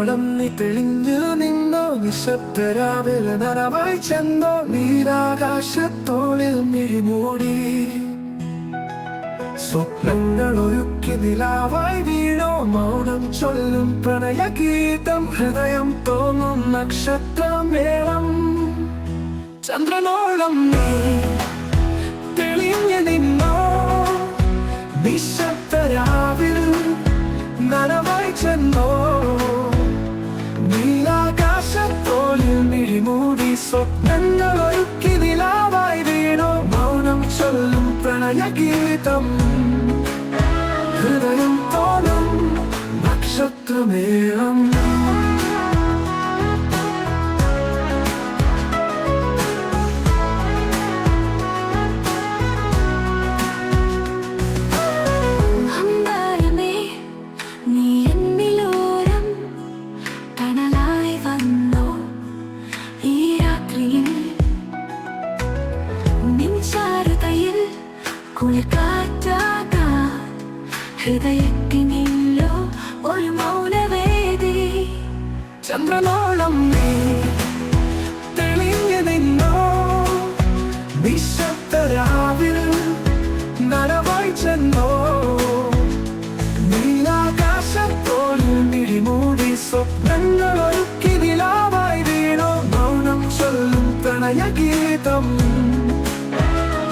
ചന്ദ്രനോളം നീ തെളിഞ്ഞു നിന്നോ, നിശബ്ദരാവിൽ നനവായി ചെന്നോ, നീലാകാശത്തോളിൽ മിഴിമൂടി. സ്വപ്നങ്ങൾ ഒരുക്കി നിലാവായി വീണോ, മൗനം ചൊല്ലും പ്രണയഗീതം, ഹൃദയം തോന്നും നക്ഷത്രമേളം. ചന്ദ്രനോളം നീ തെളിഞ്ഞു നിന്നോ, നിശബ്ദരാവിൽ നനവായി ചെന്നോ, നീലാകാശത്തോളിൽ മിഴിമൂടി. സ്വപ്നങ്ങൾ ഒരുക്കി നിലാവായി വീണോ, മൗനം ചൊല്ലും പ്രണയഗീതം, ഹൃദയം തോന്നും നക്ഷത്രമേളം. ഹൃദയത്തിനില്ലോ ഒരു മൗനവേദി. ചന്ദ്രനോളം നീ തെളിഞ്ഞു നിന്നോ, നിശബ്ദരാവിൽ നനവായി ചെന്നോ, നീലാകാശത്തോളിൽ മിഴിമൂടി. സ്വപ്നങ്ങൾ ഒരുക്കി നിലാവായി വീണോ, മൗനം ചൊല്ലും പ്രണയഗീതം,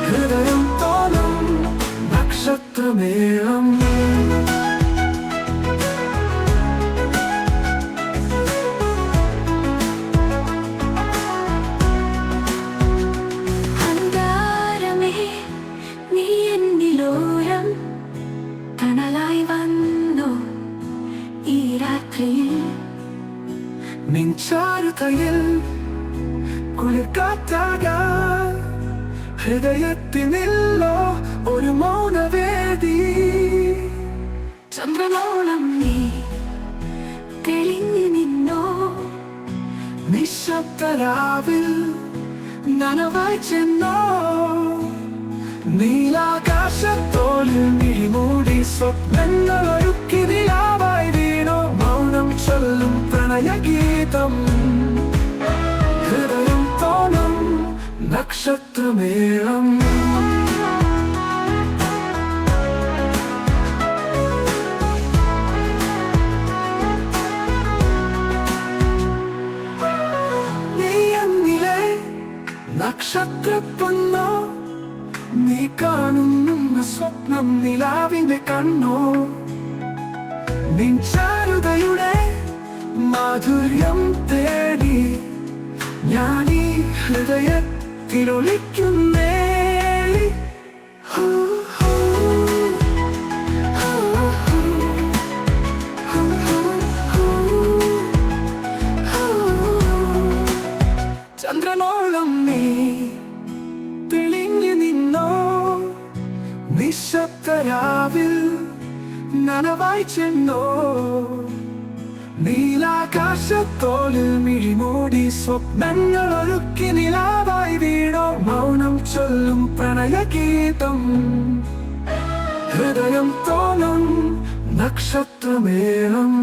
ഹൃദയം തോന്നും നക്ഷത്രമേളം. തണലായി വന്നു ഈ രാത്രിയിൽ, നിൻ ചാരുതയിൽ കുളിർക്കാറ്റാകാൻ, ഹൃദയത്തിനില്ലോ ഒരു മൗനവേദി. ചന്ദ്രനോളം നീ തെളിഞ്ഞു നിന്നോ, നിശബ്ദരാവിൽ നനവായി ചെന്നോ, നീലാകാശത്തോളിൽ മിഴിമൂടി. സ്വപ്നങ്ങൾ ഒരുക്കി നിലാവായി വീണോ, മൗനം ചൊല്ലും പ്രണയഗീതം, ഹൃദയം തോന്നും നക്ഷത്രമേളം. നീ എന്നിലെ നക്ഷത്രപ്പൊന്നോ, നീ കാണുന്ന സ്വപ്നം നിലാവിന്റെ കണ്ണോ, നിൻ ചാരുതയുടെ മാധുര്യം തേടി ഞാനീ ഹൃദയത്തിലൊളിക്കുന്നേ. ചന്ദ്രനോളം നീ തെളിഞ്ഞു നിന്നോ, നിശബ്ദരാവിൽ നനവായി ചെന്നോ, നീലാകാശത്തോളിൽ മിഴിമൂടി. സ്വപ്നങ്ങൾ ഒരുക്കി നിലാവായി വീണോ, മൗനം ചൊല്ലും പ്രണയഗീതം, ഹൃദയം തോന്നും നക്ഷത്രമേളം.